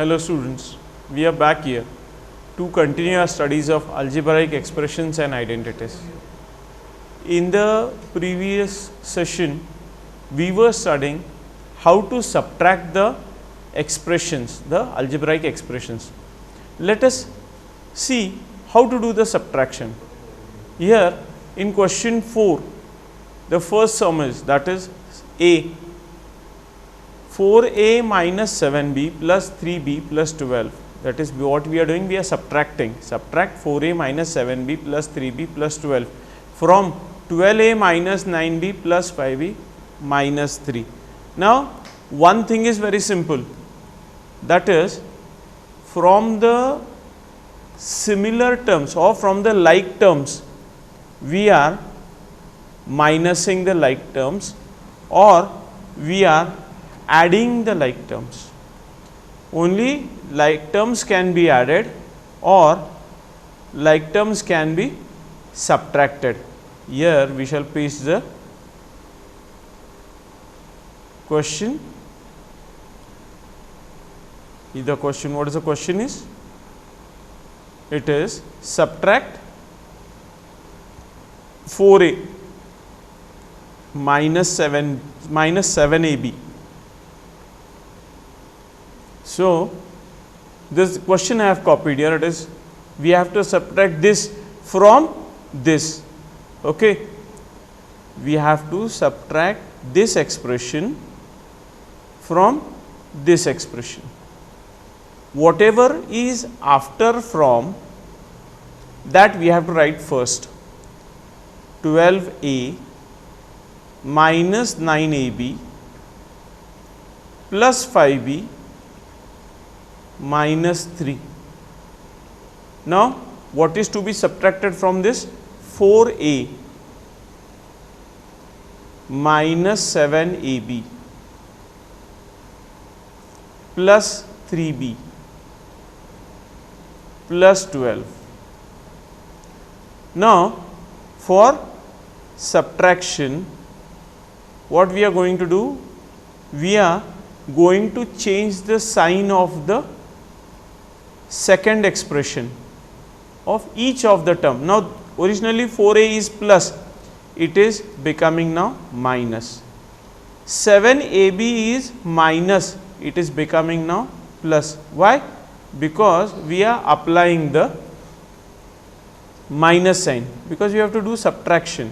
Hello students, we are back here to continue our studies of algebraic expressions and identities. In the previous session, we were studying how to subtract the expressions, the algebraic expressions. Let us see how to do the subtraction. Here in question 4, the first sum is, that is A, 4a minus 7b plus 3b plus 12. That is what we are doing, we are subtracting. Subtract 4a minus 7b plus 3b plus 12 from 12a minus 9b plus 5b minus 3. Now, one thing is very simple, that is from the similar terms or from the like terms, we are minusing the like terms or we are adding the like terms. Only like terms can be added or like terms can be subtracted. Here we shall paste the question. The question, what is the question is? It is subtract 4a minus 7ab. So, this question I have copied here, it is we have to subtract this from this. Okay. We have to subtract this expression from this expression. Whatever is after from, that we have to write first. 12a minus 9ab plus 5b minus 3. Now, what is to be subtracted from this? 4a minus 7ab plus 3b plus 12. Now, for subtraction, what we are going to do? We are going to change the sign of the second expression of each of the term. Now, originally 4a is plus, it is becoming now minus. 7ab is minus, it is becoming now plus. Why? Because we are applying the minus sign, because we have to do subtraction.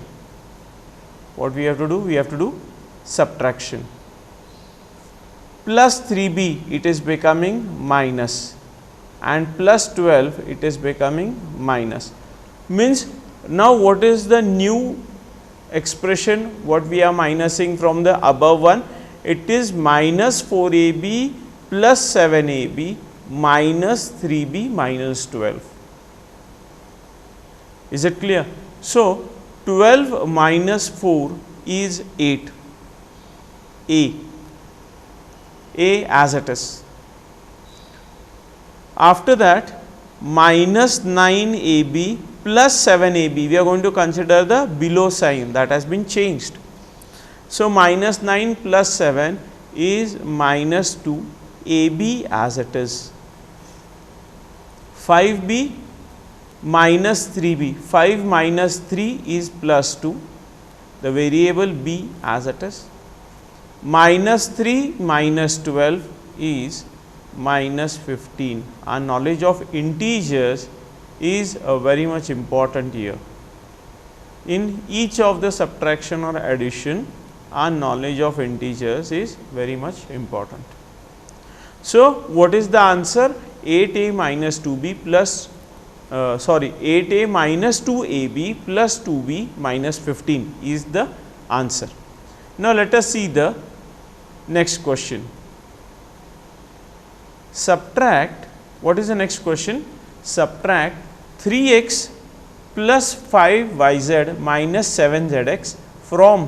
What we have to do? We have to do subtraction. Plus 3b, it is becoming minus, and plus 12, it is becoming minus. Means now what is the new expression what we are minusing from the above one? It is minus 4ab plus 7ab minus 3b minus 12. Is it clear? So, 12 minus 4 is 8. A as it is. After that, minus 9ab plus 7ab, we are going to consider the below sign that has been changed. So, minus 9 plus 7 is minus 2, ab as it is. 5b minus 3b, 5 minus 3 is plus 2, the variable b as it is. Minus 3 minus 12 is minus 15. Our knowledge of integers is very much important here. In each of the subtraction or addition, our knowledge of integers is very much important. So, what is the answer? 8a minus 2b plus 8a minus 2ab plus 2b minus 15 is the answer. Now, let us see the next question. Subtract, what is the next question? Subtract 3x plus 5yz minus 7zx from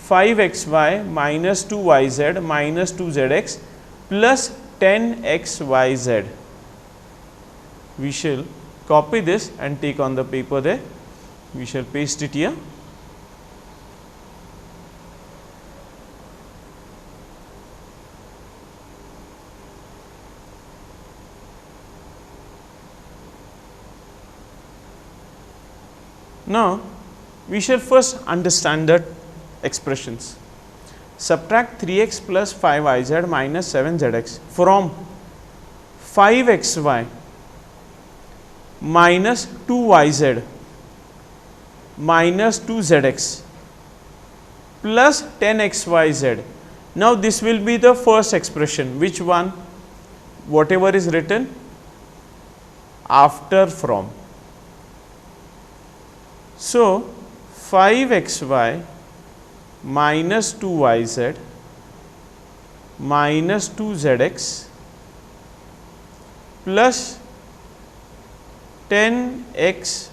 5xy minus 2yz minus 2zx plus 10xyz. We shall copy this and take on the paper there. We shall paste it here. Now, we shall first understand the expressions. Subtract 3x plus 5yz minus 7zx from 5xy minus 2yz minus 2zx plus 10xyz. Now, this will be the first expression. Which one? Whatever is written after from. So, 5xy minus 2yz minus 2zx plus 10xyz.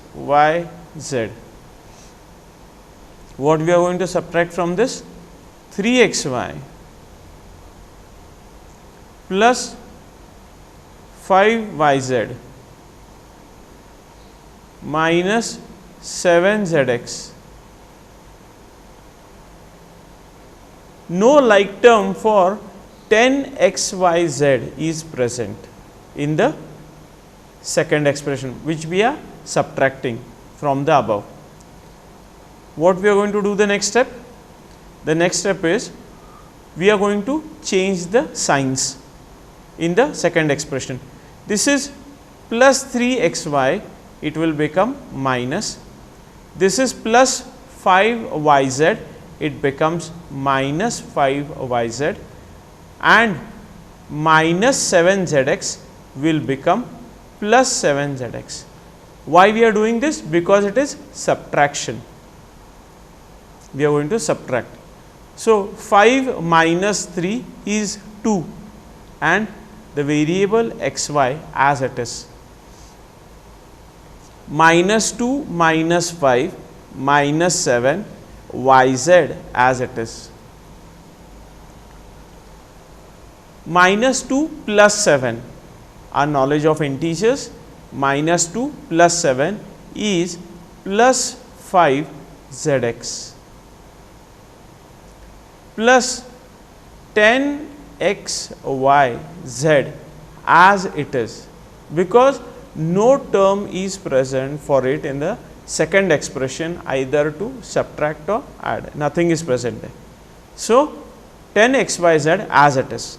What we are going to subtract from this? 3xy plus 5yz minus 7zx. No like term for 10xyz is present in the second expression, which we are subtracting from the above. What we are going to do the next step? The next step is we are going to change the signs in the second expression. This is plus 3xy, it will become minus. This is plus 5yz, it becomes minus 5yz, and minus 7zx will become plus 7zx. Why we are doing this? Because it is subtraction. We are going to subtract. So, 5 minus 3 is 2 and the variable xy as it is. Minus 2 minus 5 minus 7 yz as it is. Minus 2 plus 7, our knowledge of integers, minus 2 plus 7 is plus 5 zx plus 10 xyz as it is, because no term is present for it in the second expression either to subtract or add, nothing is present there. So, 10 xyz as it is.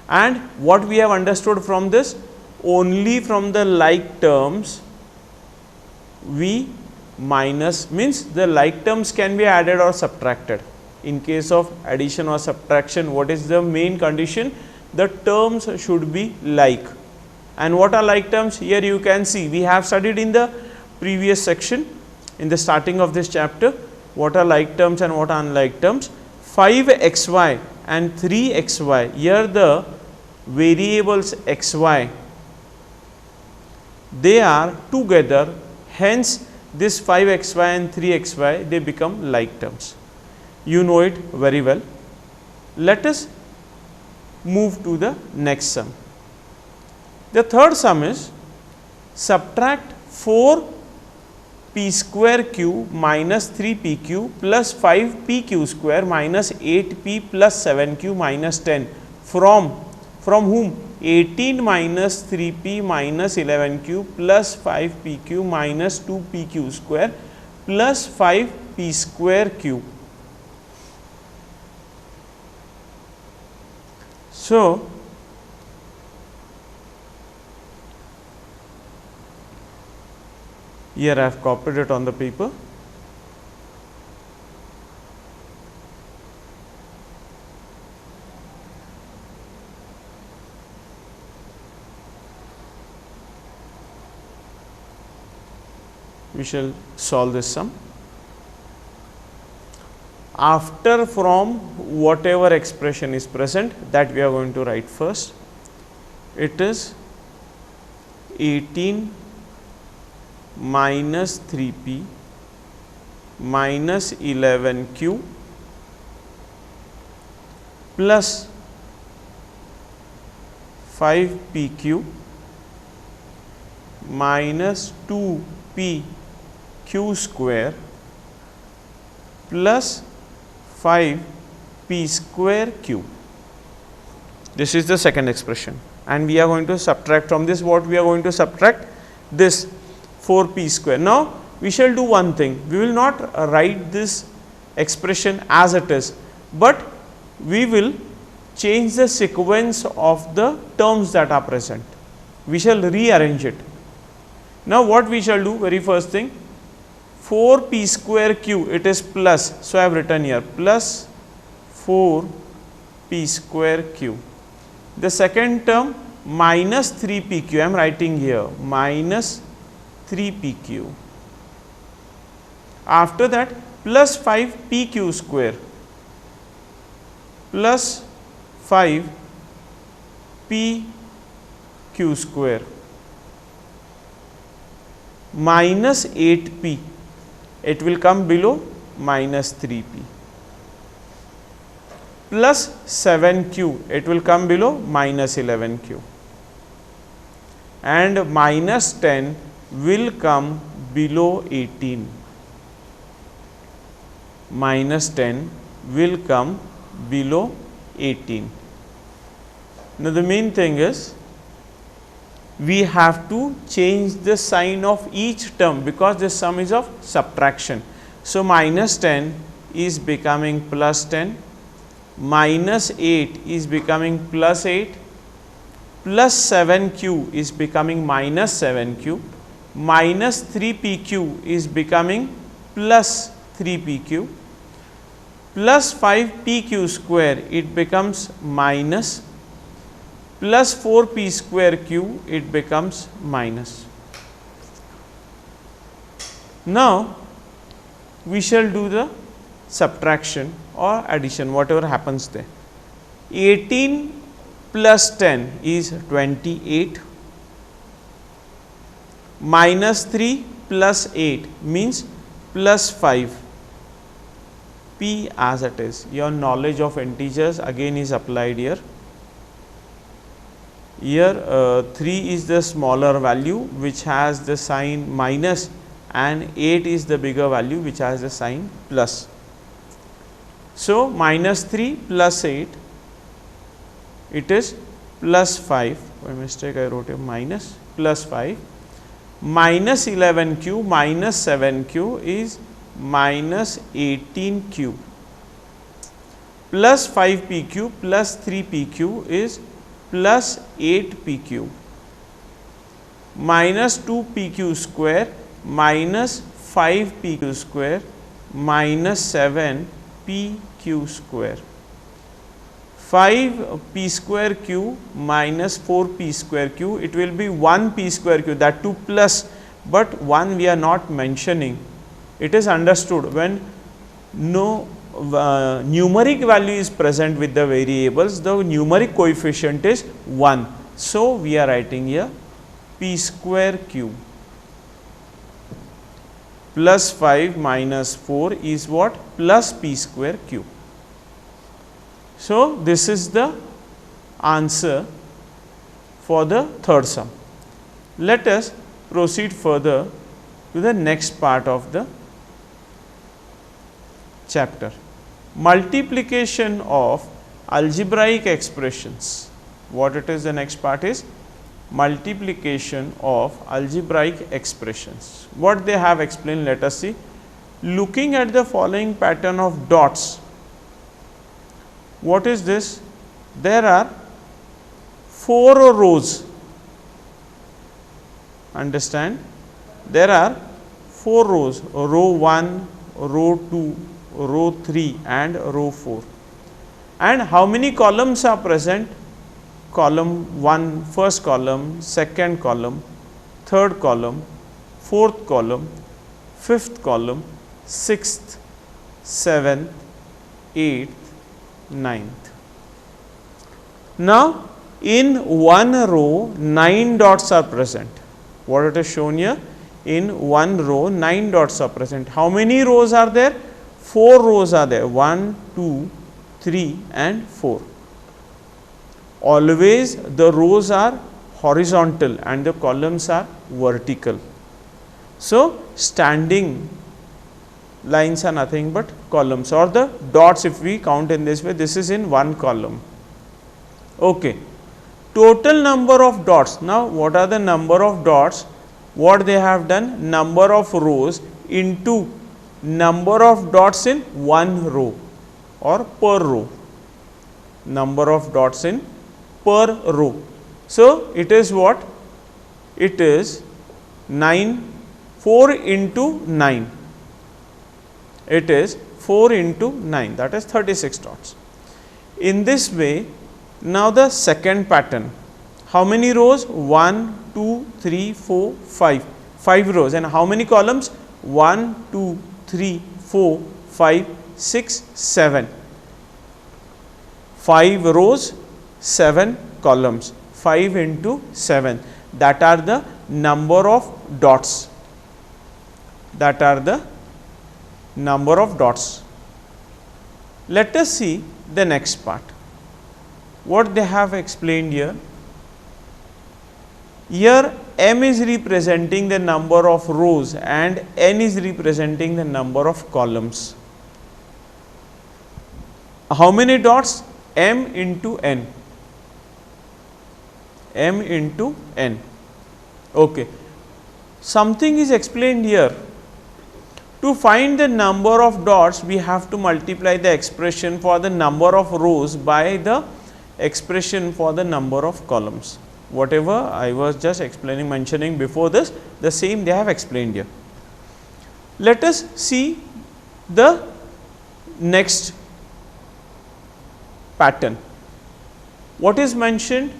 And what we have understood from this? Only from the like terms we minus, means the like terms can be added or subtracted. In case of addition or subtraction, what is the main condition? The terms should be like. And what are like terms? Here you can see, we have studied in the previous section in the starting of this chapter what are like terms and what are unlike terms. 5xy and 3xy, here the variables xy, they are together, hence this 5xy and 3xy, they become like terms. You know it very well. Let us move to the next sum. The third sum is subtract 4p square q minus 3pq plus 5pq square minus 8p plus 7q minus 10 from whom? 18 minus 3p minus 11q plus 5pq minus 2pq square plus 5p square q. So, here I have copied it on the paper. We shall solve this sum. After from whatever expression is present, that we are going to write first. It is 18 minus 3p minus 11q plus 5pq minus 2p q square plus 5p square q. This is the second expression, and we are going to subtract from this. What we are going to subtract? This 4p square. Now, we shall do one thing, we will not write this expression as it is, but we will change the sequence of the terms that are present. We shall rearrange it. Now, what we shall do, very first thing, 4 p square q, it is plus, so I have written here plus 4 p square q. The second term minus 3 p q, I am writing here minus 3 p q. After that plus 5 p q square, plus 5 p q square, minus 8 p, it will come below minus 3 p, plus 7 q, it will come below minus 11 q, and minus 10 will come below 18. Minus 10 will come below 18. Now, the main thing is we have to change the sign of each term, because this sum is of subtraction. So, minus 10 is becoming plus 10, minus 8 is becoming plus 8, plus 7 q is becoming minus 7 q, minus 3 p q is becoming plus 3 p q, plus 5 p q square, it becomes minus, plus 4 p square q, it becomes minus. Now, we shall do the subtraction or addition, whatever happens there. 18 plus 10 is 28, minus 3 plus 8 means plus 5, p as it is. Your knowledge of integers again is applied here. Here 3 is the smaller value which has the sign minus, and 8 is the bigger value which has the sign plus. So, minus 3 plus 8, it is plus 5, by mistake I wrote a minus, plus 5, minus 11 q minus 7 q is minus 18 q, plus 5 p q plus 3 p q is plus 8 p q, minus 2 p q square minus 5 p q square minus 7 p q square. 5 p square q minus 4 p square q, it will be 1 p square q, that too plus, but 1 we are not mentioning. It is understood when no numeric value is present with the variables, the numeric coefficient is 1. So, we are writing here p square q, plus 5 minus 4 is what? Plus p square q. So, this is the answer for the third sum. Let us proceed further to the next part of the chapter, multiplication of algebraic expressions. What it is, the next part is multiplication of algebraic expressions. What they have explained, let us see. Looking at the following pattern of dots, what is this? There are 4 rows. Understand? There are 4 rows, row 1, row 2, row 3 and row 4. And how many columns are present? Column 1, first column, second column, third column, fourth column, fifth column, sixth, seventh, eighth, ninth. Now, in one row 9 dots are present. What it is shown here? In one row 9 dots are present. How many rows are there? 4 rows are there. 1, 2, 3 and 4. Always the rows are horizontal and the columns are vertical. So, standing lines are nothing but columns, or the dots, if we count in this way, this is in one column. Okay. Total number of dots. Now, what are the number of dots what they have done, number of rows into number of dots in one row or per row, number of dots in per row. So, it is what? It is 4 into 9, it is 4 into 9, that is 36 dots. In this way, now the second pattern, how many rows? 1, 2, 3, 4, 5, 5 rows, and how many columns? 1, 2, 3, 4, 5, 6, 7, 5 rows, 7 columns, 5 into 7, that are the number of dots, that are the number of dots. Let us see the next part, what they have explained here. Here m is representing the number of rows and n is representing the number of columns. How many dots? M into n, m into n. Okay. Something is explained here. To find the number of dots, we have to multiply the expression for the number of rows by the expression for the number of columns. Whatever I was just explaining, mentioning before this, the same they have explained here. Let us see the next pattern. What is mentioned?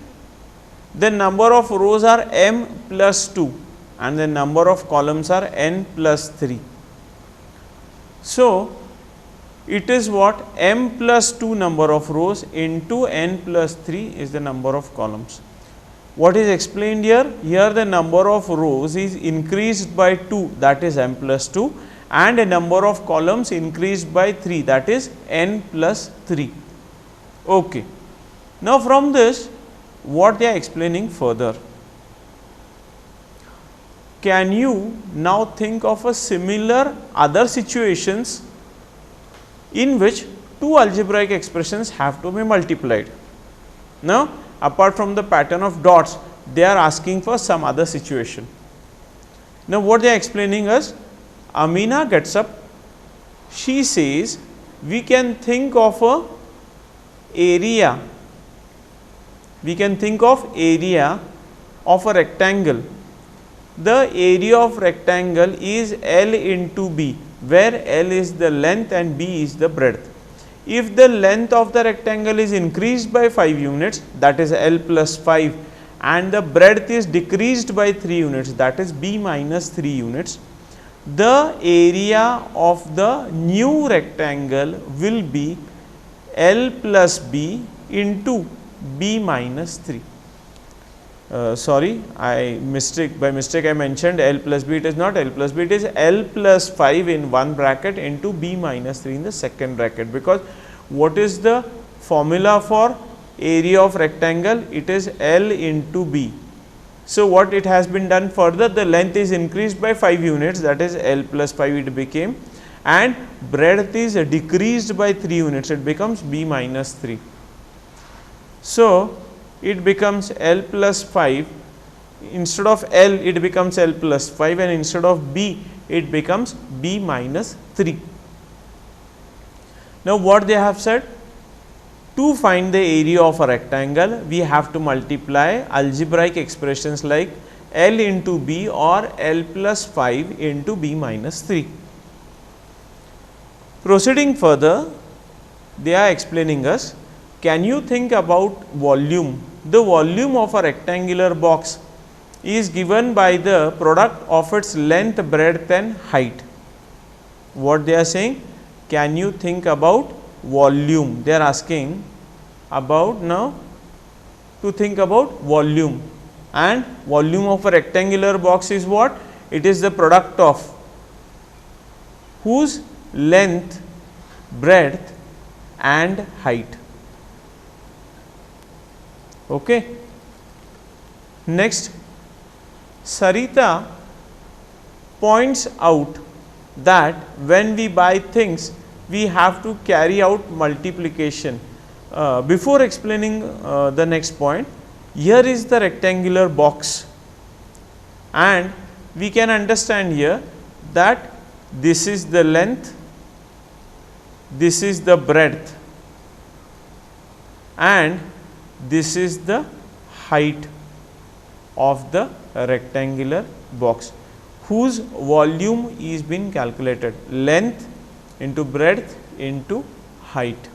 The number of rows are m plus 2 and the number of columns are n plus 3. So, it is what? M plus 2 number of rows into n plus 3 is the number of columns. What is explained here? Here the number of rows is increased by 2, that is m plus 2, and a number of columns increased by 3, that is n plus 3. Okay. Now, from this, what they are explaining further? Can you now think of a similar other situations in which two algebraic expressions have to be multiplied? Now, apart from the pattern of dots, they are asking for some other situation. Now, what they are explaining is, Amina gets up, she says, we can think of a area, we can think of area of a rectangle. The area of rectangle is L into B, where L is the length and B is the breadth. If the length of the rectangle is increased by 5 units, that is L plus 5, and the breadth is decreased by 3 units, that is B minus 3 units, the area of the new rectangle will be L plus B into B minus 3. Sorry, by mistake I mentioned L plus B, it is not L plus B, it is L plus 5 in one bracket into B minus 3 in the second bracket, because what is the formula for area of rectangle? It is L into B. So, what it has been done further, the length is increased by 5 units, that is L plus 5 it became, and breadth is decreased by 3 units, it becomes B minus 3. So, it becomes L plus 5, instead of L it becomes L plus 5, and instead of B it becomes B minus 3. Now, what they have said? To find the area of a rectangle, we have to multiply algebraic expressions like L into B or L plus 5 into B minus 3. Proceeding further, they are explaining us, can you think about volume? The volume of a rectangular box is given by the product of its length, breadth and height. What they are saying? Can you think about volume? They are asking about now to think about volume, and volume of a rectangular box is what? It is the product of whose length, breadth and height. Okay. Next, Sarita points out that when we buy things, we have to carry out multiplication. Before explaining the next point, here is the rectangular box and we can understand here that this is the length, this is the breadth, and this is the height of the rectangular box, whose volume is been calculated, length into breadth into height,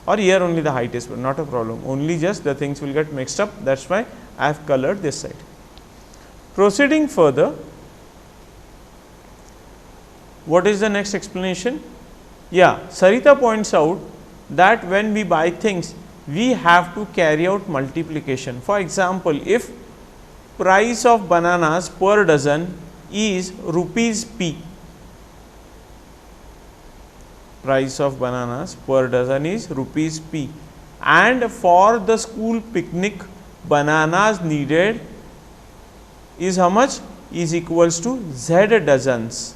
or here only the height is not a problem, only just the things will get mixed up, that is why I have colored this side. Proceeding further, what is the next explanation? Yeah, Sarita points out that when we buy things, we have to carry out multiplication. For example, if price of bananas per dozen is rupees P, price of bananas per dozen is rupees P, and for the school picnic bananas needed is how much? Is equals to Z dozens.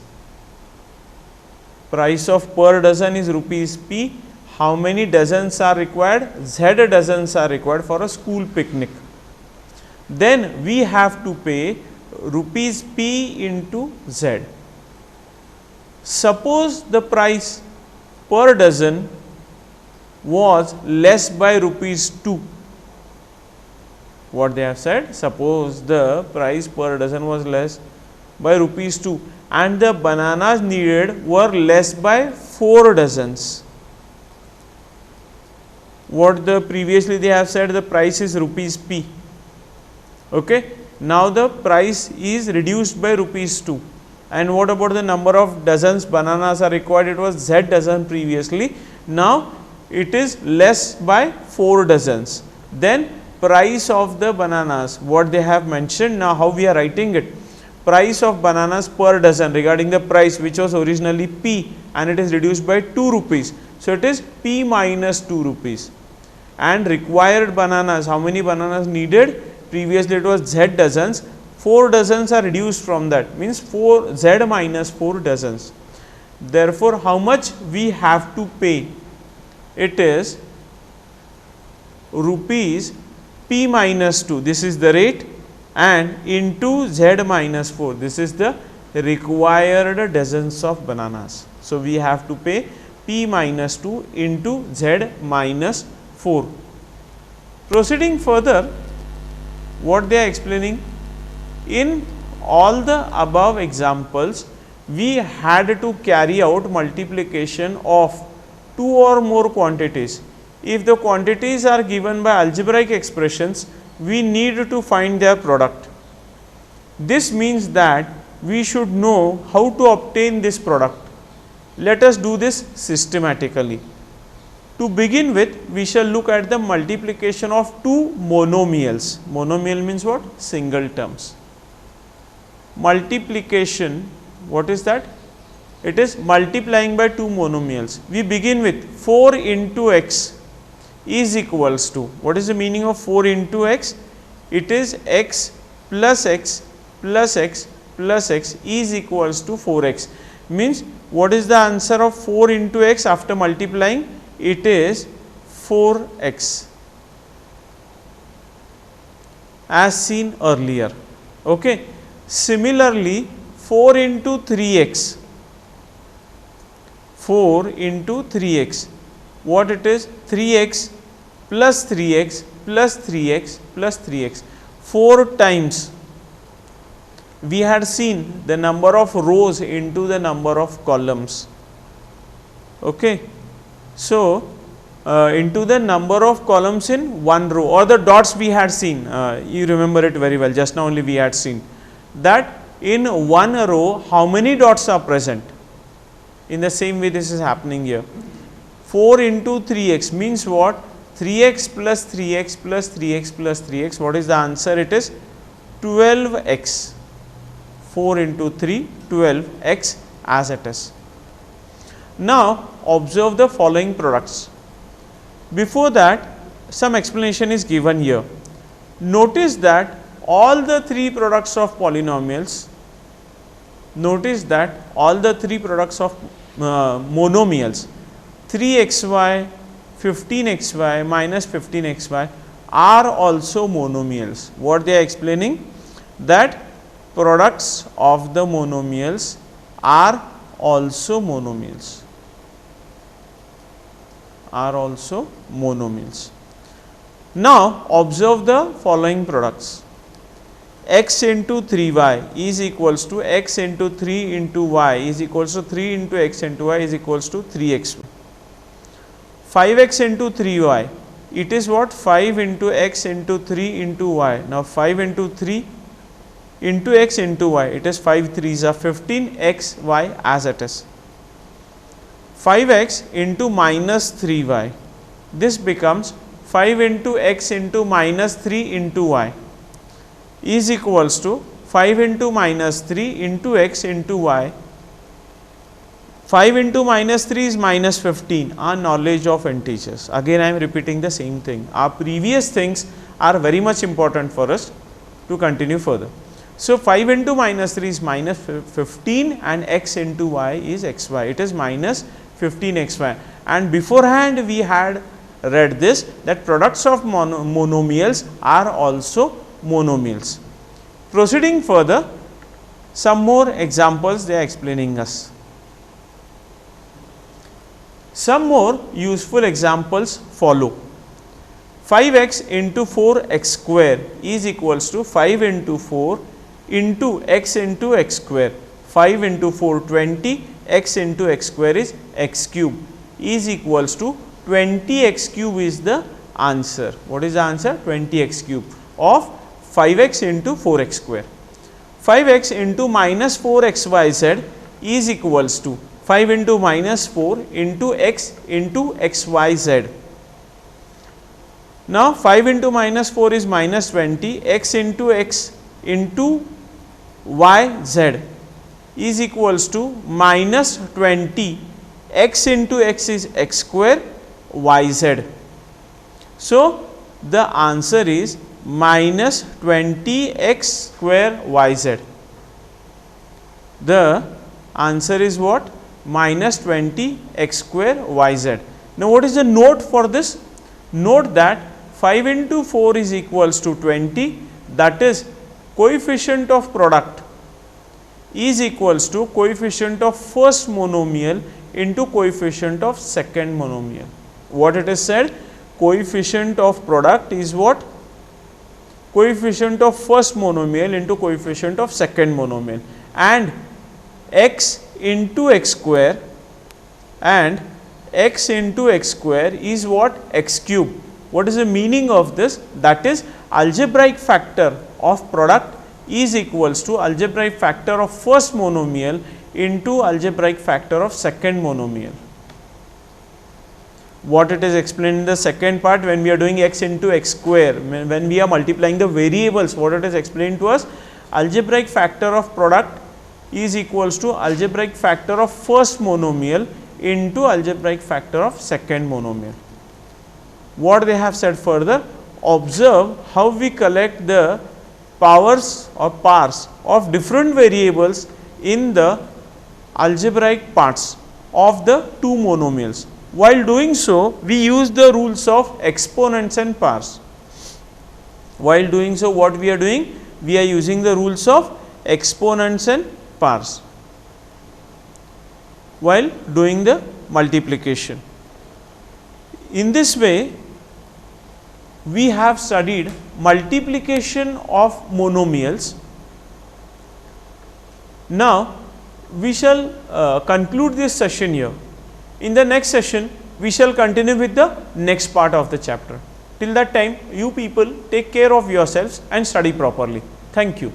Price of per dozen is rupees P. How many dozens are required? Z dozens are required for a school picnic. Then we have to pay rupees P into Z. Suppose the price per dozen was less by rupees 2. What they have said, suppose the price per dozen was less by rupees 2 and the bananas needed were less by 4 dozens. What the previously they have said, the price is rupees P. Okay. Now the price is reduced by rupees 2. And what about the number of dozens bananas are required? It was Z dozen previously. Now it is less by 4 dozens. Then price of the bananas, what they have mentioned, now how we are writing it? Price of bananas per dozen, regarding the price which was originally P and it is reduced by 2 rupees. So it is P minus 2 rupees. And required bananas, how many bananas needed? Previously it was Z dozens. 4 dozens are reduced from that, means 4 Z minus 4 dozens. Therefore, how much we have to pay? It is rupees P minus 2, this is the rate, and into Z minus 4, this is the required dozens of bananas. So we have to pay P minus 2 into Z minus 4. Proceeding further, what they are explaining, in all the above examples, we had to carry out multiplication of 2 or more quantities. If the quantities are given by algebraic expressions, we need to find their product. This means that we should know how to obtain this product. Let us do this systematically. To begin with, we shall look at the multiplication of 2 monomials. Monomial means what? Single terms. Multiplication, what is that? It is multiplying by 2 monomials. We begin with 4 into x is equals to, what is the meaning of 4 into x? It is x plus x plus x plus x is equals to 4x. Means what is the answer of 4 into x after multiplying? It is 4x, as seen earlier. Okay. Similarly, 4 into 3x, 4 into 3x, what it is? 3x plus 3x plus 3x plus 3x, 4 times. We had seen the number of rows into the number of columns. Okay. So, into the number of columns in one row, or the dots we had seen, you remember it very well, just now only we had seen that in one row how many dots are present. In the same way this is happening here. 4 into 3x means what? 3x plus 3x plus 3x plus 3x, what is the answer? It is 12x. 4 into 3, 12x as it is. Now observe the following products. Before that, some explanation is given here. Notice that all the 3 products of polynomials, monomials, 3xy, 15xy minus 15xy are also monomials. What they are explaining? That products of the monomials are also monomials. Now observe the following products. X into 3y is equals to x into 3 into y is equals to 3 into x into y is equals to 3x. 5x into 3y, it is what? 5 into x into 3 into y. Now 5 into 3 into x into y, it is 5 3s are 15, x y as it is. 5x into minus 3y, this becomes 5 into x into minus 3 into y is equals to 5 into minus 3 into x into y. 5 into minus 3 is minus 15, our knowledge of integers. Again I am repeating the same thing. Our previous things are very much important for us to continue further. So 5 into minus 3 is minus 15 and x into y is xy. It is minus 15 xy. And beforehand we had read this, that products of monomials are also monomials. Proceeding further, some more examples they are explaining us. Some more useful examples follow. 5x into 4x square is equals to 5 into 4 into x square. 5 into 4 20, x into x square is x cube is equals to 20x cube is the answer. What is the answer? 20x cube of 5x into 4x square. 5x into minus 4xyz is equals to 5 into minus 4 into x into xyz. Now 5 into minus 4 is minus 20, x into yz is equals to minus 20, x into x is x square yz. So the answer is minus 20x square yz. The answer is what? Minus 20x square yz. Now what is the note for this? Note that 5 into 4 is equals to 20, that is coefficient of product is equals to coefficient of first monomial into coefficient of second monomial. What it is said? Coefficient of product is what? Coefficient of first monomial into coefficient of second monomial, and x into x square and x into x square is what? X cube. What is the meaning of this? That is algebraic factor of product is equals to algebraic factor of first monomial into algebraic factor of second monomial. What it is explained in the second part, when we are doing x into x square, when we are multiplying the variables, what it is explained to us? Algebraic factor of product is equals to algebraic factor of first monomial into algebraic factor of second monomial. What they have said further? Observe how we collect the powers or parts of different variables in the algebraic parts of the two monomials. While doing so, we use the rules of exponents and powers. While doing so, what we are doing? We are using the rules of exponents and powers while doing the multiplication. In this way, we have studied multiplication of monomials. Now, we shall conclude this session here. In the next session, we shall continue with the next part of the chapter. Till that time, you people take care of yourselves and study properly. Thank you.